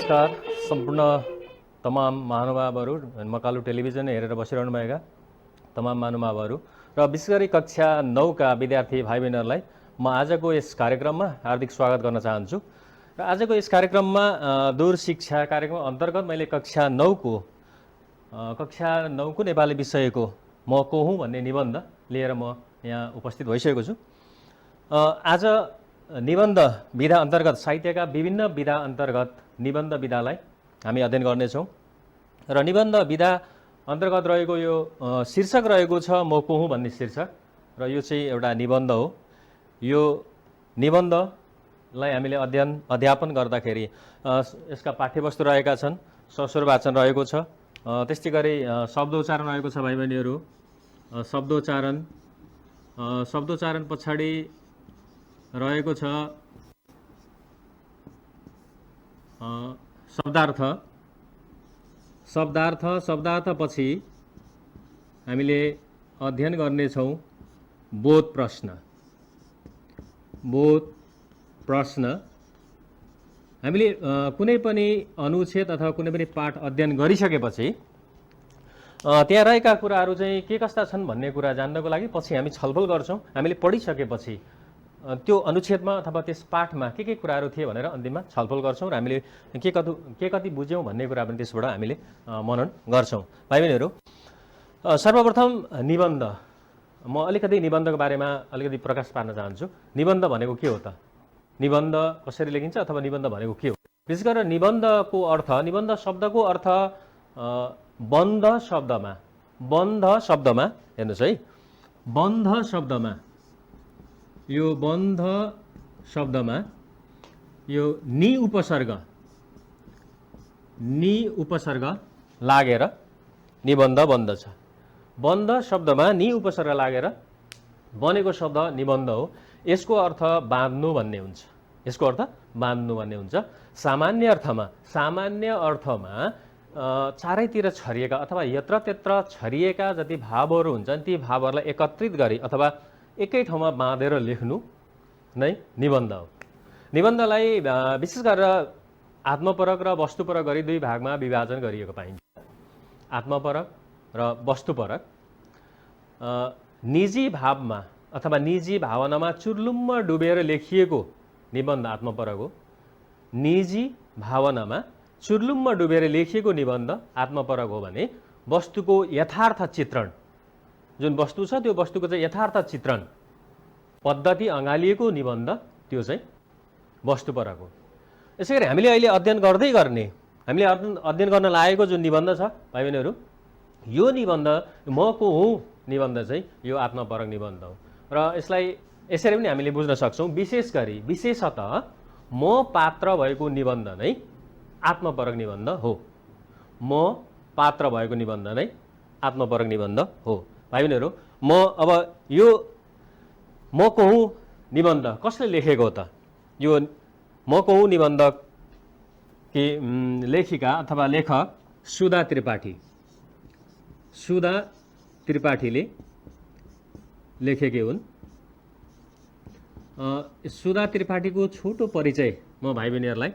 नमस्कार सम्पूर्ण तमाम महानुभावहरू, मकालु टेलिभिजन हेरेर बसिरहनुभएका तमाम महानुभावहरू र विशेष गरी कक्षा 9 का विद्यार्थी भाइ बहिनीहरूलाई म आजको यस कार्यक्रममा हार्दिक स्वागत गर्न चाहन्छु। र आजको यस कार्यक्रममा दूर शिक्षा कार्यक्रम अन्तर्गत मैले कक्षा 9 को नेपाली विषयको म को हुँ भन्ने निबन्ध लिएर म यहाँ उपस्थित भइसकेको छु। आज निबन्ध विधा अन्तर्गत साहित्यका विभिन्न विधा अन्तर्गत निबन्ध विधालाई हामी अध्ययन गर्नेछौँ र निबन्ध विधा अन्तर्गत रहेको यो शीर्षक रहेको छ म को हुँ भन्ने शीर्षक र यो चाहिँ एउटा निबन्ध हो। यो निबन्धलाई हामीले अध्यापन गर्दाखेरि यसका पाठ्यवस्तु रहेका छन्, सस्वर वाचन रहेको छ, त्यस्तै गरी शब्दोच्चारण रहेको छ भाइ बहिनीहरू। शब्दोच्चारण पछाडि रहेको छ शब्दार्थ पछि हामीले अध्ययन गर्नेछौँ बोध प्रश्न। हामीले कुनै पनि अनुच्छेद अथवा कुनै पनि पाठ अध्ययन गरिसकेपछि त्यहाँ रहेका कुराहरू चाहिँ के कस्ता छन् भन्ने कुरा जान्नको लागि पछि हामी छलफल गर्छौँ। हामीले पढिसकेपछि त्यो अनुच्छेदमा अथवा त्यस पाठमा के कुराहरू थिए भनेर अन्तिममा छलफल गर्छौँ र हामीले के कति बुझ्यौँ भन्ने कुरा पनि त्यसबाट हामीले मनन गर्छौँ। भाइ बहिनीहरू, सर्वप्रथम निबन्ध, म अलिकति निबन्धको बारेमा अलिकति प्रकाश पार्न चाहन्छु। निबन्ध भनेको के हो त? निबन्ध कसरी लेखिन्छ अथवा निबन्ध भनेको के हो? विशेष गरेर निबन्ध शब्दको अर्थ बन्ध शब्दमा हेर्नुहोस् है, बन्ध शब्दमा यो नि उपसर्ग लागेर निबन्ध बन्दछ। बन्ध शब्दमा नि उपसर्ग लागेर बनेको शब्द निबन्ध हो। यसको अर्थ बाँध्नु भन्ने हुन्छ। सामान्य अर्थमा चारैतिर छरिएका अथवा यत्रत्यत्र छरिएका जति भावहरू हुन्छन् ती भावहरूलाई एकत्रित गरी अथवा एकै ठाउँमा बाँधेर लेख्नु नै निबन्ध हो। निबन्धलाई विशेष गरेर आत्मपरक र वस्तुपरक गरी दुई भागमा विभाजन गरिएको पाइन्छ। आत्मपरक र वस्तुपरक। निजी भावमा अथवा निजी भावनामा चुर्लुम्म डुबेर लेखिएको निबन्ध आत्मपरक हो। निजी भावनामा चुर्लुम्म डुबेर लेखिएको निबन्ध आत्मपरक हो भने वस्तुको यथार्थ चित्रण, जुन वस्तु छ त्यो वस्तुको चाहिँ यथार्थ चित्रण पद्धति अँगालिएको निबन्ध त्यो चाहिँ वस्तुपरक हो। यसै गरी हामीले अहिले अध्ययन गर्न लागेको जुन निबन्ध छ भाइ बहिनीहरू, यो निबन्ध म को हुँ निबन्ध चाहिँ यो आत्मपरक निबन्ध हो र यसलाई यसरी पनि हामीले बुझ्न सक्छौँ। विशेषतः म पात्र भएको निबन्ध नै आत्मपरक निबन्ध हो। म पात्र भएको निबन्ध नै आत्मपरक निबन्ध हो। भाइ बहिनीहरू, अब यो म को हुँ निबन्ध कसले लेखेको हो त? यो म को हुँ निबन्ध कि लेखिका अथवा लेखक सुधा त्रिपाठीले लेखेकै हुन्। सुधा त्रिपाठीको छोटो परिचय म भाइ बहिनीहरूलाई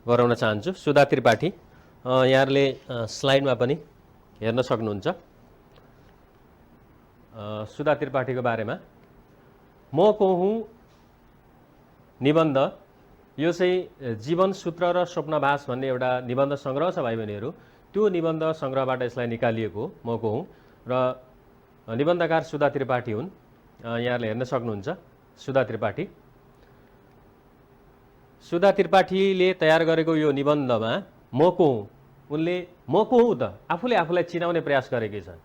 गराउन चाहन्छु। सुधा त्रिपाठी यहाँहरूले स्लाइडमा पनि हेर्न सक्नुहुन्छ। सुधा त्रिपाठीको बारेमा म को हुँ निबन्ध यो चाहिँ जीवन सूत्र र स्वप्नभास भन्ने एउटा निबन्ध सङ्ग्रह छ भाइ बहिनीहरू। त्यो निबन्ध सङ्ग्रहबाट यसलाई निकालिएको म को हुँ र निबन्धकार सुधा त्रिपाठी हुन्। यहाँहरूले हेर्न सक्नुहुन्छ सुधा त्रिपाठीले तयार गरेको यो निबन्धमा म को हुँ, उनले म को हुँ त आफूले आफूलाई चिनाउने प्रयास गरेकै छन्।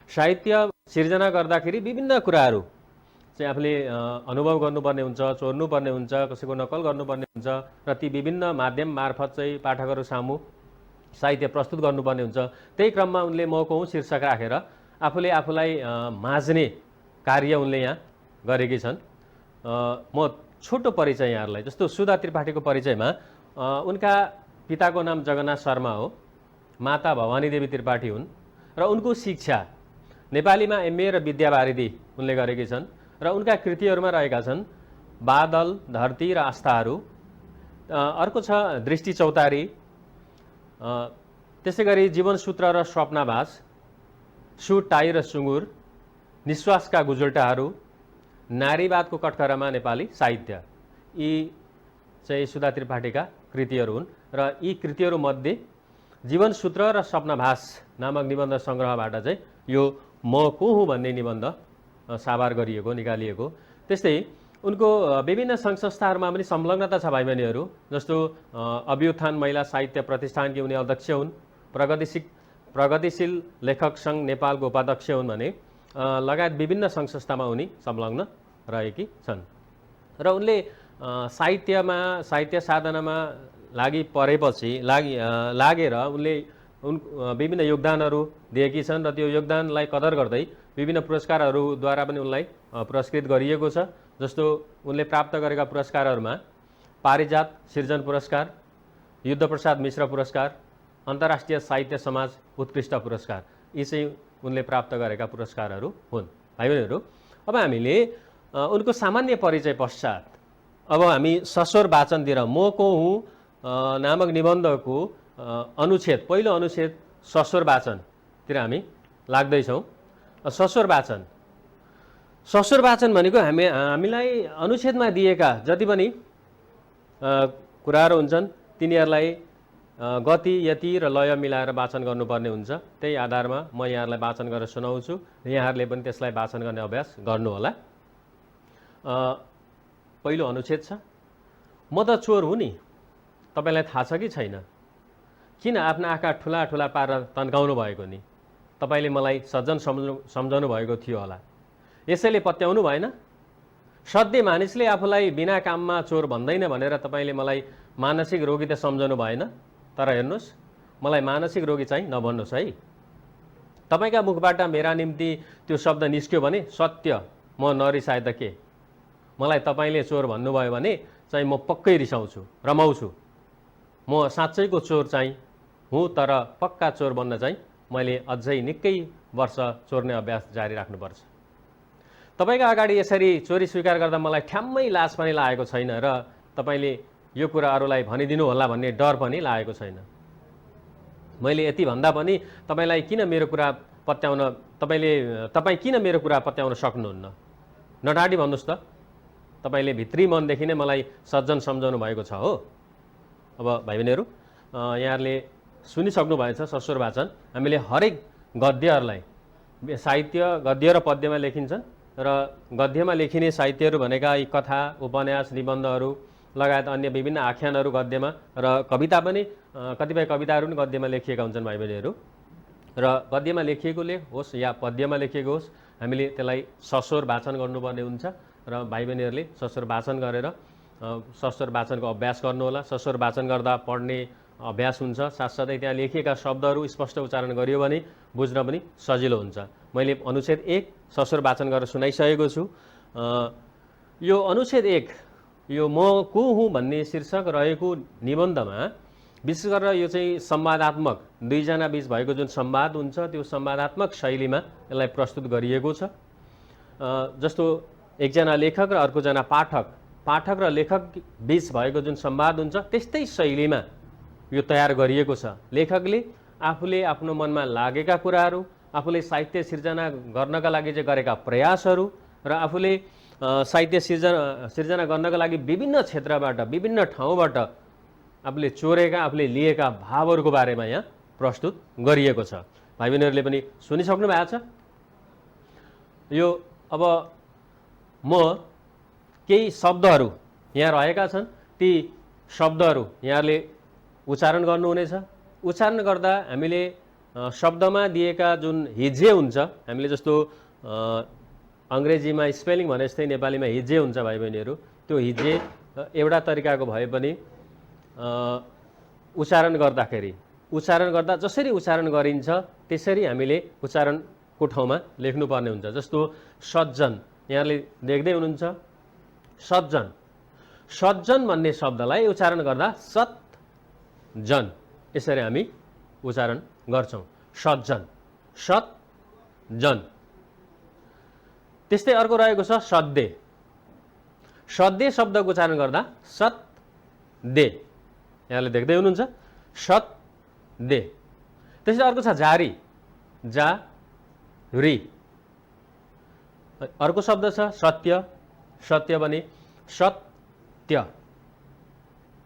साहित्य सिर्जना गर्दाखेरि विभिन्न कुराहरू चाहिँ आफूले अनुभव गर्नुपर्ने हुन्छ, चोर्नुपर्ने हुन्छ, कसैको नक्कल गर्नुपर्ने हुन्छ र ती विभिन्न माध्यम मार्फत चाहिँ पाठकहरू सामु साहित्य प्रस्तुत गर्नुपर्ने हुन्छ। त्यही क्रममा उनले म को हुँ शीर्षक राखेर आफूले आफूलाई माझ्ने कार्य उनले यहाँ गरेकी छन्। म छोटो परिचय यहाँहरूलाई, जस्तो सुधा त्रिपाठीको परिचयमा उनका पिताको नाम जगन्नाथ शर्मा हो, माता भवानी देवी त्रिपाठी हुन् र उनको शिक्षा नेपालीमा एमए र विद्यावारिधि उनले गरेकी छन् र उनका कृतिहरूमा रहेका छन् बादल, धरती र आस्थाहरू, अर्को छ दृष्टि चौतारी, त्यसै गरी जीवनसूत्र र स्वप्नाभास, सुट टाई र सुँगुर, निश्वासका गुजुल्टाहरू, नारीवादको कठघरामा नेपाली साहित्य, यी चाहिँ सुधा त्रिपाठीका कृतिहरू हुन्। र यी कृतिहरूमध्ये जीवनसूत्र र स्वप्नाभास नामक निबन्ध सङ्ग्रहबाट चाहिँ यो म को हुँ भन्ने निबन्ध साभार गरिएको, निकालिएको। त्यस्तै उनको विभिन्न सङ्घ संस्थाहरूमा पनि संलग्नता छ भाइ बहिनीहरू। जस्तो अभ्युत्थान महिला साहित्य प्रतिष्ठानकी उनी अध्यक्ष हुन्, प्रगतिशील लेखक सङ्घ नेपालको उपाध्यक्ष हुन् भने लगायत विभिन्न सङ्घ संस्थामा उनी संलग्न रहेकी छन्। र उनले साहित्य साधनामा लागि परेपछि लागेर उनले विभिन्न योगदानहरू दिएकी छन् र त्यो योगदानलाई कदर गर्दै विभिन्न पुरस्कारहरूद्वारा पनि उनलाई पुरस्कृत गरिएको छ। जस्तो उनले प्राप्त गरेका पुरस्कारहरूमा पारिजात सिर्जन पुरस्कार, युद्धप्रसाद मिश्र पुरस्कार, अन्तर्राष्ट्रिय साहित्य समाज उत्कृष्ट पुरस्कार, यी चाहिँ उनले प्राप्त गरेका पुरस्कारहरू हुन्। भाइ बहिनीहरू, अब हामीले उनको सामान्य परिचय पश्चात अब हामी सस्वर वाचनतिर म को हुँ नामक निबन्धको अनुच्छेद, पहिलो अनुच्छेद सस्वर वाचनतिर हामी लाग्दैछौँ। सस्वर वाचन भनेको हामीलाई अनुच्छेदमा दिएका जति पनि कुराहरू हुन्छन् तिनीहरूलाई गति, यति र लय मिलाएर वाचन गर्नुपर्ने हुन्छ। त्यही आधारमा म यहाँहरूलाई वाचन गरेर सुनाउँछु, यहाँहरूले पनि त्यसलाई वाचन गर्ने अभ्यास गर्नुहोला। पहिलो अनुच्छेद छ, म त चोर हुँ नि, तपाईँलाई थाहा छ कि छैन? किन आफ्ना आँखा ठुला ठुला पारेर तन्काउनु भएको नि? तपाईँले मलाई सज्जन सम्झाउनु भएको थियो होला, यसैले पत्याउनु भएन? सधैँ मानिसले आफूलाई बिना काममा चोर भन्दैन भनेर तपाईँले मलाई मानसिक रोगी त सम्झनु भएन। तर हेर्नुहोस्, मलाई मानसिक रोगी चाहिँ नभन्नुहोस् है। तपाईँका मुखबाट मेरा निम्ति त्यो शब्द निस्क्यो भने सत्य म नरिसाए त के, मलाई तपाईँले चोर भन्नुभयो भने चाहिँ म पक्कै रिसाउँछु, रमाउँछु। म साँच्चैको चोर चाहिँ हुँ, तर पक्का चोर बन्न चाहिँ मैले अझै निकै वर्ष चोर्ने अभ्यास जारी राख्नुपर्छ। तपाईँका अगाडि यसरी चोरी स्वीकार गर्दा मलाई ठ्याम्मै लाज पनि लागेको छैन र तपाईँले यो कुरा अरूलाई भनिदिनु होला भन्ने डर पनि लागेको छैन। मैले यति भन्दा पनि तपाईँ किन मेरो कुरा पत्याउन सक्नुहुन्न? नडाडी भन्नुहोस् त, तपाईँले भित्री मनदेखि नै मलाई सज्जन सम्झाउनु भएको छ हो। अब भाइ बहिनीहरू, यहाँहरूले सुनिसक्नु भएछ सस्वर वाचन। हामीले हरेक गद्यहरूलाई साहित्य गद्य र पद्यमा लेखिन्छन् र गद्यमा लेखिने साहित्यहरू भनेका यी कथा, उपन्यास, निबन्धहरू लगायत अन्य विभिन्न आख्यानहरू गद्यमा र कविता पनि कतिपय कविताहरू पनि गद्यमा लेखिएका हुन्छन् भाइ बहिनीहरू। र गद्यमा लेखिएकोले होस् या पद्यमा लेखिएको होस्, हामीले त्यसलाई सस्वर वाचन गर्नुपर्ने हुन्छ र भाइ बहिनीहरूले सस्वर वाचन गरेर सस्वर वाचनको अभ्यास गर्नुहोला। सस्वर वाचन गर्दा पढ्ने अभ्यास हुन्छ, साथसाथै त्यहाँ लेखिएका शब्दहरू स्पष्ट उच्चारण गरियो भने बुझ्न पनि सजिलो हुन्छ। मैले अनुच्छेद 1 सस्वर वाचन गरेर सुनाइसकेको छु। यो अनुच्छेद 1 यो म को हुँ भन्ने शीर्षक रहेको निबन्धमा विशेष गरेर यो चाहिँ संवादात्मक, दुईजना बीच भएको जुन संवाद हुन्छ त्यो संवादात्मक शैलीमा यसलाई प्रस्तुत गरिएको छ। जस्तो एकजना लेखक र अर्कोजना पाठक र लेखक बीच भएको जुन संवाद हुन्छ त्यस्तै शैलीमा यो तयार गरिएको छ। लेखकले आफूले आफ्नो मनमा लागेका कुराहरू, आफूले साहित्य सिर्जना गर्नका लागि चाहिँ गरेका प्रयासहरू र आफूले साहित्य सिर्जना गर्नका लागि विभिन्न क्षेत्रबाट, विभिन्न ठाउँबाट आफूले चोरेका, आफूले लिएका भावहरूको बारेमा यहाँ प्रस्तुत गरिएको छ। भाइ बहिनीहरूले पनि सुनिसक्नु भएको छ। यो अब म केही शब्दहरू यहाँ रहेका छन्, ती शब्दहरू यहाँले उच्चारण गर्नुहुनेछ। उच्चारण गर्दा हामीले शब्दमा दिएका जुन हिज्जे हुन्छ, हामीले जस्तो अङ्ग्रेजीमा स्पेलिङ भने जस्तै नेपालीमा हिज्जे हुन्छ भाइ बहिनीहरू, त्यो हिज्जे एउटा तरिकाको भए पनि उच्चारण गर्दा जसरी उच्चारण गरिन्छ त्यसरी हामीले उच्चारणको ठाउँमा लेख्नुपर्ने हुन्छ। जस्तो सज्जन, यहाँले देख्दै हुनुहुन्छ, सज्जन भन्ने शब्दलाई उच्चारण गर्दा सत्जन, यसरी हामी उच्चारण गर्छौँ। सज्जन। त्यस्तै अर्को रहेको छ सद्य शब्दको उच्चारण गर्दा दे, यहाँले देख्दै हुनुहुन्छ सत दे। त्यसै अर्को छ जारी, जा री। अर्को शब्द छ सत्य, सत्य भने सत्य।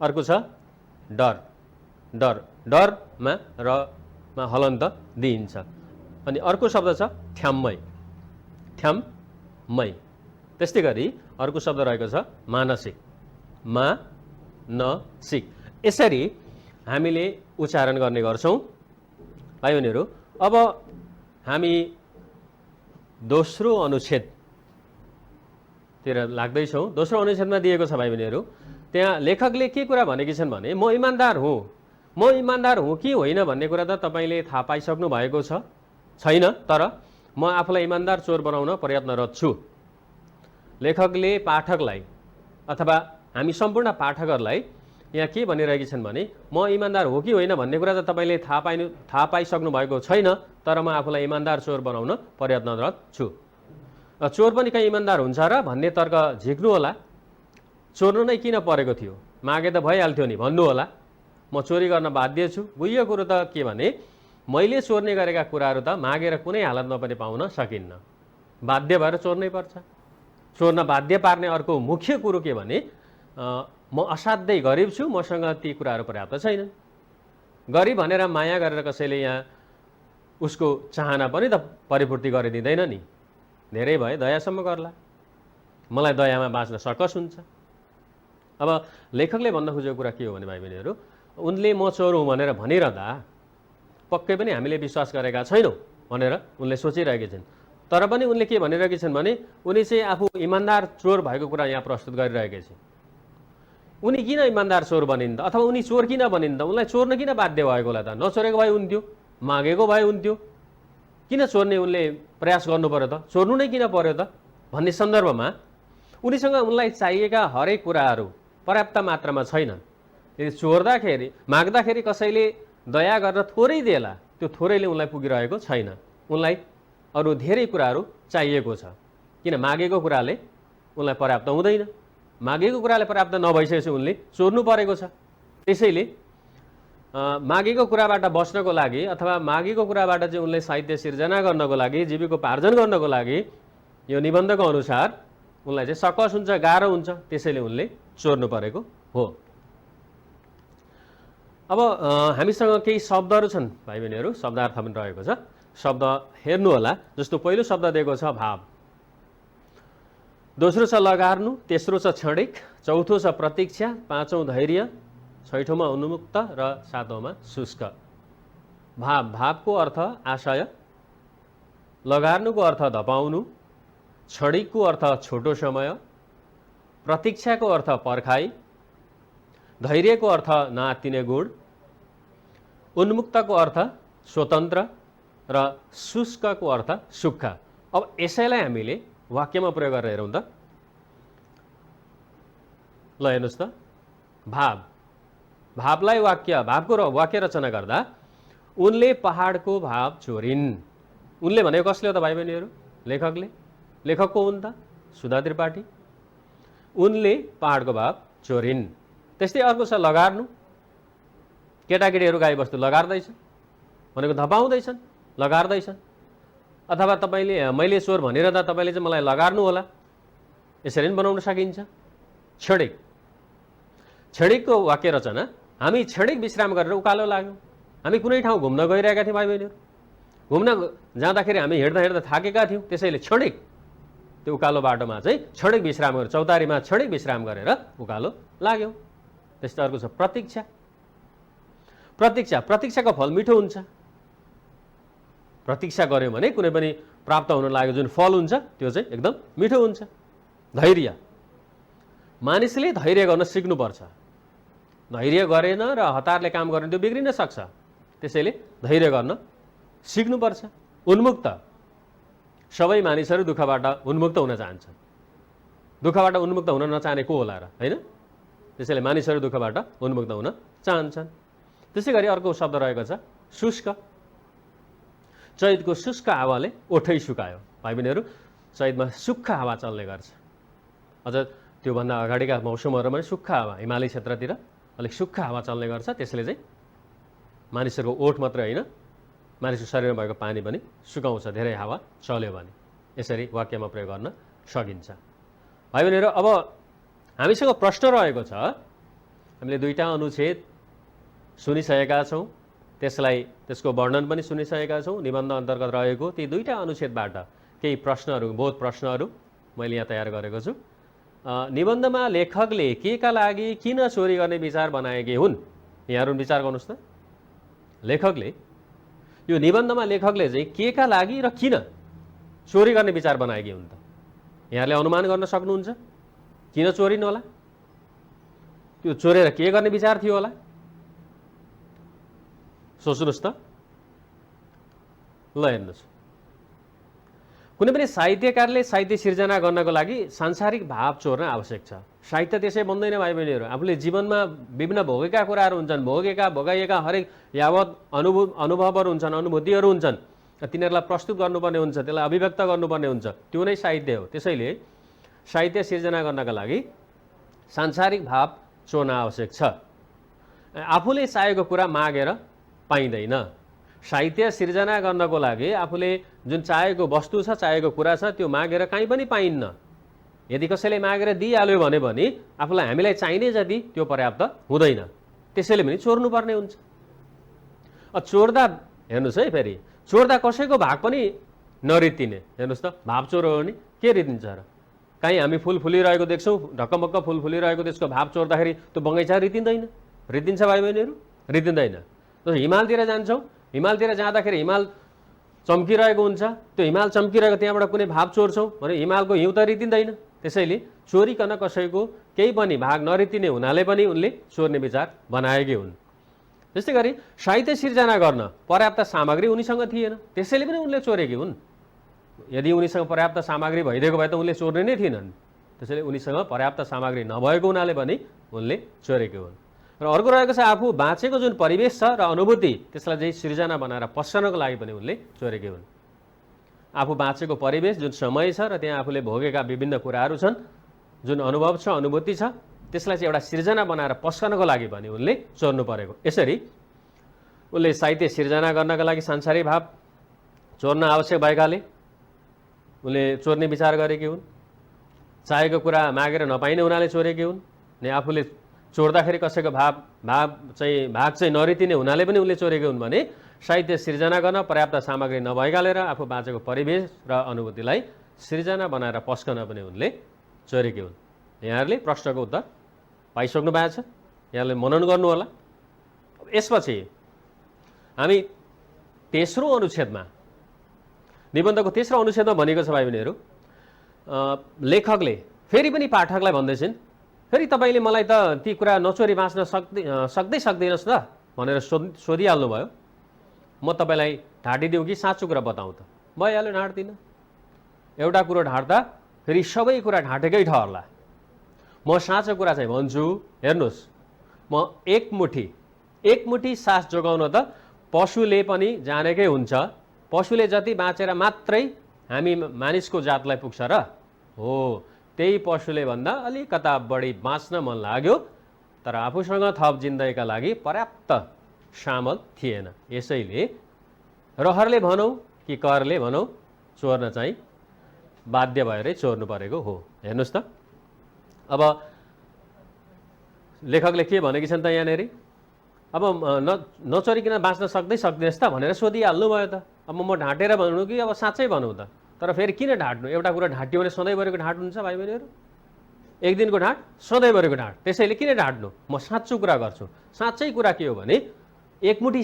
अर्को छ डर, डर, डरमा रमा हलन्त दिइन्छ। अनि अर्को शब्द छ ठ्याम्मै, ठ्याम्मै। त्यस्तै गरी अर्को शब्द रहेको छ मानसिक, मानसिक। यसरी हामीले उच्चारण गर्ने गर्छौँ भाइ बहिनीहरू। अब हामी दोस्रो अनुच्छेदतिर लाग्दैछौँ। दोस्रो अनुच्छेदमा दिएको छ भाइ बहिनीहरू, त्यहाँ लेखकले के कुरा भनेकी छन् भने म इमान्दार हुँ, म इमान्दार हुँ कि होइन भन्ने कुरा त तपाईँले थाहा पाइसक्नु भएको छैन, तर म आफूलाई इमान्दार चोर बनाउन प्रयत्नरत छु। लेखकले पाठकलाई अथवा हामी सम्पूर्ण पाठकहरूलाई यहाँ के भनिरहेकी छन् भने म इमान्दार हो कि होइन भन्ने कुरा त तपाईँले थाहा पाइसक्नु भएको छैन, तर म आफूलाई इमान्दार चोर बनाउन प्रयत्नरत छु। चोर पनि कहीँ इमान्दार हुन्छ र भन्ने तर्क झिक्नु होला। चोर्नु नै किन परेको थियो, मागे त भइहाल्थ्यो नि भन्नु होला। म चोरी गर्न बाध्य छु। गुह्य कुरो त के भने मैले चोर्ने गरेका कुराहरू त मागेर कुनै हालतमा पनि पाउन सकिन्न, बाध्य भएर चोर्नै पर्छ। चोर्न बाध्य पार्ने अर्को मुख्य कुरो के भने म असाध्यै गरिब छु, मसँग ती कुराहरू पर्याप्त छैनन्। गरिब भनेर माया गरेर कसैले यहाँ उसको चाहना पनि त परिपूर्ति गरिदिँदैन नि। धेरै भए दयासम्म गर्ला, मलाई दयामा बाँच्न सकस हुन्छ। अब लेखकले भन्न खोजेको कुरा के हो भने भाइ बहिनीहरू, उनले म चोर हुँ भनेर भनिरहँदा पक्कै पनि हामीले विश्वास गरेका छैनौँ भनेर उनले सोचिरहेकी छिन्। तर पनि उनले के भनिरहेकी छन् भने उनी चाहिँ आफू इमान्दार चोर भएको कुरा यहाँ प्रस्तुत गरिरहेकी छिन्। उनी किन इमान्दार चोर बनिन् त, अथवा उनी चोर किन बनिन् त, उनलाई चोर्न किन बाध्य भएको होला त? नचोरेको भए हुन्थ्यो, मागेको भए हुन्थ्यो, किन चोर्ने उनले प्रयास गर्नु पर्यो त, चोर्नु नै किन पर्यो त भन्ने सन्दर्भमा उनीसँग उनलाई चाहिएका हरेक कुराहरू पर्याप्त मात्रामा छैनन्। यदि चोर्दाखेरि माग्दाखेरि कसैले दया गरेर थोरै दिएला, त्यो थोरैले उनलाई पुगिरहेको छैन। उनलाई अरू धेरै कुराहरू चाहिएको छ, किन मागेको कुराले उनलाई पर्याप्त हुँदैन। मागेको कुराले पर्याप्त नभइसकेपछि उनले चोर्नु परेको छ। त्यसैले मागेको कुराबाट बस्नको लागि अथवा मागेको कुराबाट चाहिँ उनले साहित्य सिर्जना गर्नको लागि, जीविकोपार्जन गर्नको लागि यो निबन्धको अनुसार उनलाई चाहिँ सकस हुन्छ, गाह्रो हुन्छ, त्यसैले उनले चोर्नु परेको हो। अब हामीसँग केही शब्दहरू छन् भाइ बहिनीहरू, शब्दार्थ पनि रहेको छ। शब्द हेर्नु होला। जस्तो पहिलो शब्द दिएको छ भाव, दोस्रो छ लगार्नु, तेस्रो छ क्षणिक, चौथो छ प्रतीक्षा, पाँचौँ धैर्य, छैठौँमा उन्मुक्त र सातौँमा शुष्क। भाव, भावको अर्थ आशय, लगार्नुको अर्थ धपाउनु, क्षणिकको अर्थ छोटो समय, प्रतीक्षाको अर्थ पर्खाइ, धैर्यको अर्थ नआत्तिने गुण, उन्मुक्तको अर्थ स्वतन्त्र र शुष्कको अर्थ सुख। अब यसैलाई हामीले वाक्यमा प्रयोग गरेर हेरौँ त। ल हेर्नुहोस् त, भाव, भावलाई भावको वाक्य रचना गर्दा उनले पहाडको भाव चोरिन्। उनले भनेको कसले हो त भाइ बहिनीहरू? लेखकले। लेखक को हुन् त? सुधा त्रिपाठी। उनले पहाडको भाव चोरिन्। त्यस्तै अर्को छ लगार्नु, केटाकेटीहरू गाईबस्तु लगार्दैछ भनेको धपाउँदैछन्, लगार्दैछन्। अथवा तपाईँले मैले चोर भनिरहँदा तपाईँले चाहिँ मलाई लगार्नु होला, यसरी पनि बनाउन सकिन्छ। क्षणिक, क्षणिकको वाक्य रचना, हामी क्षणिक विश्राम गरेर उकालो लाग्यौँ। हामी कुनै ठाउँ घुम्न गइरहेका थियौँ भाइ बहिनीहरू, घुम्न जाँदाखेरि हामी हिँड्दा हिँड्दा थाकेका थियौँ, त्यसैले क्षणिक त्यो उकालो बाटोमा चाहिँ क्षणिक विश्राम गरेर, चौतारीमा क्षणिक विश्राम गरेर उकालो लाग्यौँ। त्यस्तै अर्को छ प्रतीक्षा। प्रतीक्षा, प्रतीक्षाको फल मिठो हुन्छ। प्रतीक्षा गऱ्यौँ भने कुनै पनि प्राप्त हुन लागेको जुन फल हुन्छ त्यो चाहिँ एकदम मिठो हुन्छ। धैर्य, मानिसले धैर्य गर्न सिक्नुपर्छ। धैर्य गरेन र हतारले काम गर्ने त्यो बिग्रिन सक्छ, त्यसैले धैर्य गर्न सिक्नुपर्छ। उन्मुक्त, सबै मानिसहरू दुःखबाट उन्मुक्त हुन चाहन्छन्। दुःखबाट उन्मुक्त हुन नचाहने को होला र, होइन? त्यसैले मानिसहरू दुःखबाट उन्मुक्त हुन चाहन्छन्। त्यसै गरी अर्को शब्द रहेको छ शुष्क। चैतको शुष्क हावाले ओठै सुकायो। भाइ बहिनीहरू, चैतमा सुक्खा हावा चल्ने गर्छ। अझ त्योभन्दा अगाडिका मौसमहरूमा सुक्खा हावा हिमाली क्षेत्रतिर अलिक सुक्खा हावा चल्ने गर्छ, त्यसले चाहिँ मानिसहरूको ओठ मात्रै होइन मानिसको शरीरमा भएको पानी पनि सुकाउँछ धेरै हावा चल्यो भने। यसरी वाक्यमा प्रयोग गर्न सकिन्छ। भाइ बहिनीहरू, अब हामीसँग प्रश्न रहेको छ, हामीले दुईटा अनुच्छेद सुनिसकेका छौँ, त्यसको वर्णन पनि सुनिसकेका छौँ, निबन्ध अन्तर्गत रहेको ती दुईटा अनुच्छेदबाट केही प्रश्नहरू, बोध प्रश्नहरू मैले यहाँ तयार गरेको छु। निबन्धमा लेखकले केका लागि किन चोरी गर्ने विचार बनाएकी हुन्? यहाँहरू विचार गर्नुहोस् त। लेखकले यो निबन्धमा लेखकले चाहिँ केका लागि र किन चोरी गर्ने विचार बनाएकी हुन् त? यहाँले अनुमान गर्न सक्नुहुन्छ किन चोरिन् होला? त्यो चोरेर के गर्ने विचार थियो होला? सोच्नुहोस् त। ल हेर्नुहोस्, कुनै पनि साहित्यकारले साहित्य सिर्जना गर्नको लागि सांसारिक भाव चोर्न आवश्यक छ। साहित्य त्यसै बन्दैन भाइ बहिनीहरू। आफूले जीवनमा विभिन्न भोगेका कुराहरू हुन्छन्, भोगाइएका हरेक यावत अनुभवहरू हुन्छन्, अनुभूतिहरू हुन्छन्, तिनीहरूलाई प्रस्तुत गर्नुपर्ने हुन्छ, त्यसलाई अभिव्यक्त गर्नुपर्ने हुन्छ, त्यो नै साहित्य हो। त्यसैले साहित्य सिर्जना गर्नका लागि सांसारिक भाव चोर्न आवश्यक छ। आफूले चाहेको कुरा मागेर पाइँदैन। साहित्य सिर्जना गर्नको लागि आफूले जुन चाहेको वस्तु छ, चाहेको कुरा छ, त्यो मागेर कहीँ पनि पाइन्न। यदि कसैले मागेर दिइहाल्यो भने आफूलाई हामीलाई चाहिने जति त्यो पर्याप्त हुँदैन। त्यसैले पनि चोर्नुपर्ने हुन्छ। चोर्दा हेर्नुहोस् है, फेरि चोर्दा कसैको भाग पनि नरित्तिने। हेर्नुहोस् त, भाव चोर हो भने के रित्तिन्छ र? कहीँ हामी फुल फुलिरहेको देख्छौँ, ढक्कमक्क फुल फुलिरहेको, त्यसको भाव चोर्दाखेरि त्यो बगैँचा रित्तिँदैन? रित्तिन्छ भाइ बहिनीहरू? रित्तिँदैन। हिमालतिर जान्छौँ, हिमालतिर जाँदाखेरि हिमाल चम्किरहेको हुन्छ, त्यो हिमाल चम्किरहेको त्यहाँबाट कुनै भाव चोर्छौँ भने हिमालको हिउँ त रित्तिँदैन। त्यसैले चोरिकन कसैको केही पनि भाग नरित्तिने हुनाले पनि उनले चोर्ने विचार बनाएकी हुन्। त्यस्तै गरी साहित्य सिर्जना गर्न पर्याप्त सामग्री उनीसँग थिएन, त्यसैले पनि उनले चोरेकी हुन्। यदि उनीसँग पर्याप्त सामग्री भइदिएको भए त उनले चोर्ने नै थिएनन्। त्यसैले उनीसँग पर्याप्त सामग्री नभएको हुनाले पनि उनले चोरेकी हुन्। र अर्को रहेको छ, आफू बाँचेको जुन परिवेश छ र अनुभूति, त्यसलाई चाहिँ सिर्जना बनाएर पस्कनको लागि पनि उनले चोरेकी हुन्। आफू बाँचेको परिवेश, जुन समय छ र त्यहाँ आफूले भोगेका विभिन्न कुराहरू छन्, जुन अनुभव छ, अनुभूति छ, त्यसलाई चाहिँ एउटा सिर्जना बनाएर पस्कनको लागि पनि उनले चोर्नु परेको। यसरी उनले साहित्य सिर्जना गर्नका लागि सांसारिक भाव चोर्न आवश्यक भएकाले उनले चोर्ने विचार गरेकी हुन्। चाहेको कुरा मागेर नपाइने हुनाले चोरेकी हुन्। अनि आफूले चोर्दाखेरि कसैको भाग चाहिँ नरित्तिने हुनाले पनि उनले चोरेकी हुन् भने साहित्य सिर्जना गर्न पर्याप्त सामग्री नभएकाले र आफू बाँचेको परिवेश र अनुभूतिलाई सिर्जना बनाएर पस्कन पनि उनले चोरेकी हुन्। यहाँहरूले प्रश्नको उत्तर पाइसक्नु भएको छ, यहाँले मनन गर्नु होला। यसपछि हामी तेस्रो अनुच्छेदमा, निबन्धको तेस्रो अनुच्छेदमा भनेको छ भाइ बहिनीहरू, लेखकले फेरि पनि पाठकलाई भन्दैछन्, फेरि तपाईँले मलाई त ती कुरा नचोरी बाँच्न सक्दैनस् त भनेर सोधिहाल्नु भयो। म तपाईँलाई ढाँटिदिउँ कि साँचो कुरा बताउँ त? भइहाल्यो, ढाँट्दिनँ। एउटा कुरो ढाँट्दा फेरि सबै कुरा ढाँटेकै ठहर्ला। म साँचो कुरा चाहिँ भन्छु। हेर्नुहोस्, म एक मुठी सास जोगाउन त पशुले पनि जानेकै हुन्छ। पशुले जति बाँचेर मात्रै हामी मानिसको जातलाई पुग्छ र? हो, त्यही पशुले भन्दा अलिकता बढी बाँच्न मन लाग्यो, तर आफूसँग थप जिन्दगीका लागि पर्याप्त सामल थिएन। यसैले रहरले भनौँ कि करले भनौँ, चोर्न चाहिँ बाध्य भएरै चोर्नु परेको हो। हेर्नुहोस् त, अब लेखकले के भनेकी छन् त यहाँनिर? अब नचोरिकन बाँच्न सक्दैनस् त भनेर सोधिहाल्नु भयो त। अब म ढाँटेर भन्नु कि अब साँच्चै भनौँ त? तर फेरि किन ढाँट्नु? एउटा कुरा ढाँट्यो भने सधैँभरिको ढाँट हुन्छ भाइ बहिनीहरू? एक दिनको ढाँट सधैँभरिको ढाँट। त्यसैले किन ढाँट्नु? म साँचो कुरा गर्छु। साँच्चै कुरा के हो भने एक मुठी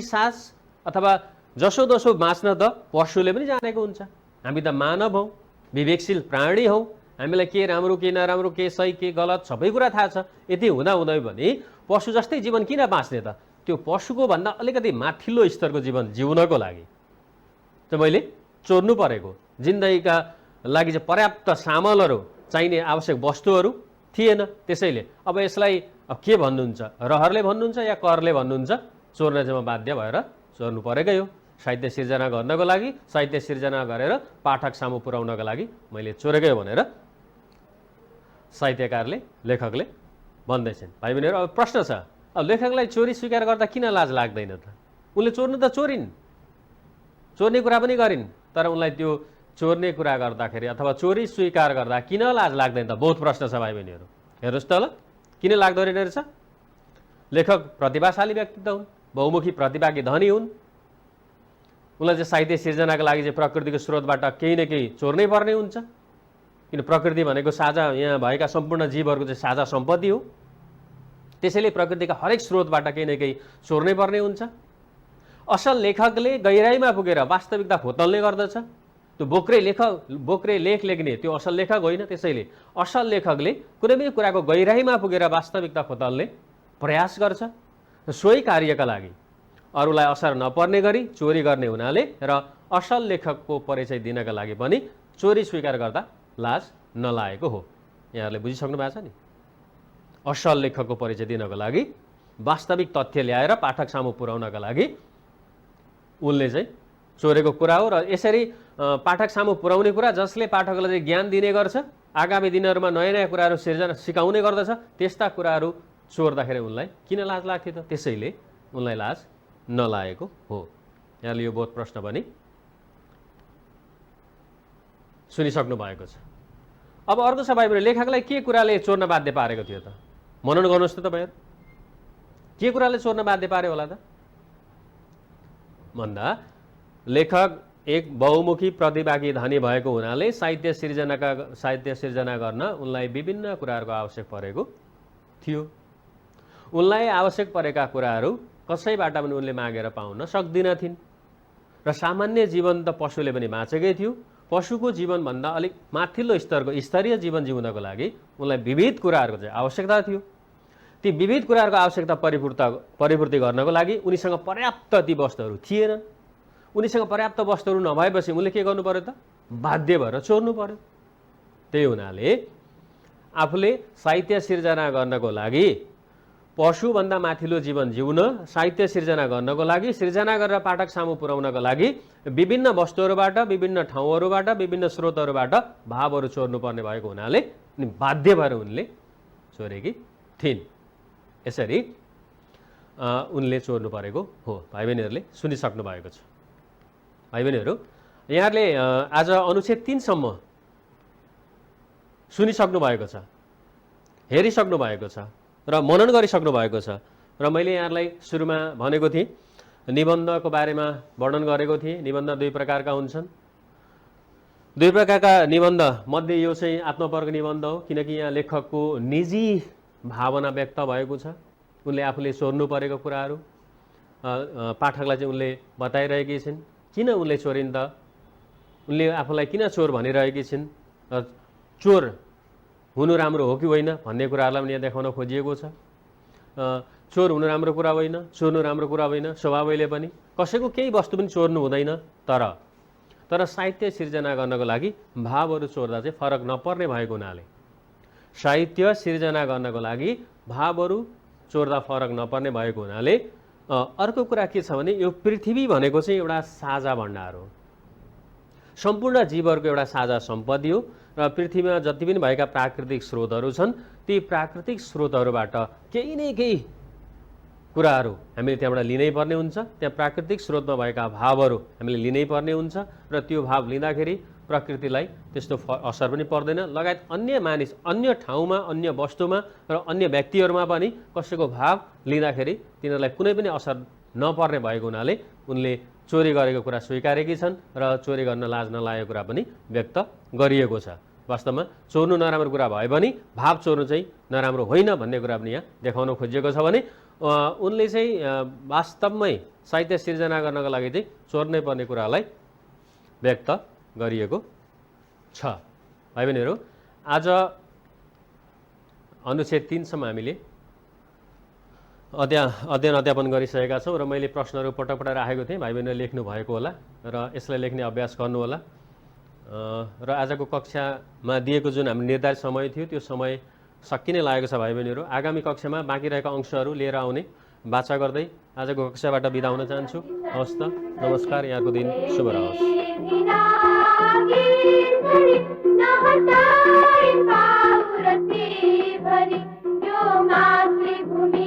सास अथवा जसोदसो बाँच्न त पशुले पनि जानेको हुन्छ। हामी त मानव हौँ, विवेकशील प्राणी हौँ, हामीलाई के राम्रो के नराम्रो, के सही के गलत सबै कुरा थाहा छ। यति हुँदै पनि पशु जस्तै जीवन किन बाँच्ने त? त्यो पशुको भन्दा अलिकति माथिल्लो स्तरको जीवन जिउनको लागि त मैले चोर्नु परेको। जिन्दगीका लागि चाहिँ पर्याप्त सामलहरू चाहिने आवश्यक वस्तुहरू थिएन। त्यसैले अब यसलाई के भन्नुहुन्छ? रहरले भन्नुहुन्छ या करले भन्नुहुन्छ? चोर्न चाहिँ म बाध्य भएर चोर्नु परेकै हो। साहित्य सिर्जना गर्नको लागि, साहित्य सिर्जना गरेर पाठक सामु पुर्याउनको लागि मैले चोरेकै हो भनेर साहित्यकारले, लेखकले भन्दैछन्। भाइ बहिनीहरू, अब प्रश्न छ, अब लेखकलाई चोरी स्वीकार गर्दा किन लाज लाग्दैन त? उनले चोर्नु त चोरिन्, चोर्ने कुरा पनि गरिन्, तर उनलाई त्यो चोर्ने कुरा गर्दाखेरि अथवा चोरी स्वीकार गर्दा किन लाज लाग्दैन त? बहुत प्रश्न छ भाइ बहिनीहरू। हेर्नुहोस् त ल, किन लाग्दो रहेछ? लेखक प्रतिभाशाली व्यक्तित्व हुन्, बहुमुखी प्रतिभाकी धनी हुन्, उनलाई चाहिँ साहित्य सिर्जनाको लागि चाहिँ प्रकृतिको स्रोतबाट केही न केही चोर्नै पर्ने हुन्छ, किन प्रकृति भनेको साझा, यहाँ भएका सम्पूर्ण जीवहरूको चाहिँ साझा सम्पत्ति हो। त्यसैले प्रकृतिका हरेक स्रोतबाट केही न केही चोर्नै पर्ने हुन्छ। असल लेखकले गहिराइमा पुगेर वास्तविकता खोतल्ने गर्दछ। त्यो बोक्रे लेख लेख्ने त्यो असल लेखक होइन। त्यसैले असल लेखकले कुनै पनि कुराको गहिराइमा पुगेर वास्तविकता खोतल्ने प्रयास गर्छ। सोही कार्यका लागि अरूलाई असर नपर्ने गरी चोरी गर्ने हुनाले र असल लेखकको परिचय दिनका लागि पनि चोरी स्वीकार गर्दा लाज नलागेको हो। यहाँहरूले बुझिसक्नु भएको छ नि? असल लेखकको परिचय दिनको लागि, वास्तविक तथ्य ल्याएर पाठक सामु पुर्याउनका लागि उनले चाहिँ चोरेको कुरा हो। र यसरी पाठक सामु पुर्याउने कुरा जसले पाठकलाई चाहिँ ज्ञान दिने गर्छ, आगामी दिनहरूमा नयाँ नयाँ कुराहरू सिर्जना सिकाउने गर्दछ, त्यस्ता कुराहरू चोर्दाखेरि उनलाई किन लाज लाग्थ्यो त? त्यसैले उनलाई लाज नलागेको हो। यहाँले यो बोध प्रश्न पनि सुनिसक्नु भएको छ। अब अर्को छ भाइ बहिनी, लेखकलाई के कुराले चोर्न बाध्य पारेको थियो त? मनन गर्नुहोस् त तपाईँहरू, के कुराले चोर्न बाध्य पार्यो होला त भन्दा, लेखक एक बहुमुखी प्रतिभागी धनी भएको हुनाले साहित्य सिर्जना गर्न उनलाई विभिन्न कुराहरूको आवश्यक परेको थियो। उनलाई आवश्यक परेका कुराहरू कसैबाट पनि उनले मागेर पाउन सक्दिनथिन् र सामान्य जीवन त पशुले पनि बाँचेकै थियो। पशुको जीवनभन्दा अलिक माथिल्लो स्तरीय जीवन जिउनको लागि उनलाई विविध कुराहरूको चाहिँ आवश्यकता थियो। ती विविध कुराहरूको आवश्यकता परिपूर्ति गर्नको लागि उनीसँग पर्याप्त ती वस्तुहरू थिएनन्। उनीसँग पर्याप्त वस्तुहरू नभएपछि उनले के गर्नु पर्यो त? बाध्य भएर चोर्नु पर्यो। त्यही हुनाले आफूले साहित्य सिर्जना गर्नको लागि, पशुभन्दा माथिल्लो जीवन जिउन साहित्य सिर्जना गर्नको लागि, सिर्जना गरेर पाठक सामु पुर्याउनको लागि विभिन्न वस्तुहरूबाट, विभिन्न ठाउँहरूबाट, विभिन्न स्रोतहरूबाट भावहरू चोर्नुपर्ने भएको हुनाले बाध्य भएर उनले चोरेकी थिइन्। यसरी उनले चोर्नु परेको हो। भाइ बहिनीहरूले सुनिसक्नु भएको छ। भाइ बहिनीहरू, यहाँहरूले आज अनुच्छेद 3 सम्म सुनिसक्नु भएको छ, हेरिसक्नु भएको छ र मनन गरिसक्नु भएको छ। र मैले यहाँलाई सुरुमा भनेको थिएँ, निबन्धको बारेमा वर्णन गरेको थिएँ। निबन्ध दुई प्रकारका हुन्छन्। दुई प्रकारका निबन्ध मध्ये यो चाहिँ आत्मपरक निबन्ध हो, किनकि यहाँ लेखकको निजी भावना व्यक्त भएको छ। उनले आफूले चोर्नु परेको कुराहरू पाठकलाई चाहिँ उनले बताइरहेकी छिन्। किन उनले चोरिन् त? उनले आफूलाई किन चोर भनिरहेकी छिन्? चोर हुनु राम्रो हो कि होइन भन्ने कुराहरूलाई पनि यहाँ देखाउन खोजिएको छ। चोर हुनु राम्रो कुरा होइन, चोर्नु राम्रो कुरा होइन स्वभावैले पनि। कसैको केही वस्तु पनि चोर्नु हुँदैन, तर साहित्य सिर्जना गर्नको लागि भावहरू चोर्दा चाहिँ फरक नपर्ने भएको हुनाले, साहित्य सिर्जना गर्नको लागि भावहरू चोर्दा फरक नपर्ने भएको हुनाले अर्को कुरा के छ भने, यो पृथ्वी भनेको चाहिँ एउटा साझा भण्डार हो, सम्पूर्ण जीवहरूको एउटा साझा सम्पत्ति हो। र पृथ्वीमा जति पनि भएका प्राकृतिक स्रोतहरू छन्, ती प्राकृतिक स्रोतहरूबाट केही न केही कुराहरू हामीले त्यहाँबाट लिनै पर्ने हुन्छ। त्यहाँ प्राकृतिक स्रोतमा भएका भावहरू हामीले लिनै पर्ने हुन्छ र त्यो भाव लिँदाखेरि प्रकृतिलाई त्यस्तो असर पनि पर्दैन, लगायत अन्य मानिस, अन्य ठाउँमा, अन्य वस्तुमा र अन्य व्यक्तिहरूमा पनि कसैको भाव लिँदाखेरि तिनीहरूलाई कुनै पनि असर नपर्ने भएको हुनाले उनले चोरी गरेको कुरा स्वीकारेकी छन् र चोरी गर्न लाज नलागेको कुरा पनि व्यक्त गरिएको छ। वास्तवमा चोर्नु नराम्रो कुरा भए पनि भाव चोर्नु चाहिँ नराम्रो होइन भन्ने कुरा पनि यहाँ देखाउन खोजिएको छ भने उनले चाहिँ वास्तवमै साहित्य सिर्जना गर्नको लागि चाहिँ चोर्नै पर्ने कुरालाई व्यक्त गरिएको छ। भाइ बहिनीहरू, आज अनुच्छेद 3 सम्म हामीले अध्ययन अध्यापन गरिसकेका छौँ र मैले प्रश्नहरू पटक पटक राखेको थिएँ। भाइ बहिनीले लेख्नु भएको होला र यसलाई लेख्ने अभ्यास गर्नु होला। र आजको कक्षामा दिएको जुन हाम्रो निर्धारित समय थियो त्यो समय सकिने लागेको छ। भाइ बहिनीहरू, आगामी कक्षामा बाँकी रहेका अंशहरू लिएर आउने बाचा गर्दै आजको कक्षाबाट बिदा हुन चाहन्छु। हवस् त, नमस्कार। यहाँको दिन शुभ रहोस्। मातृभूमि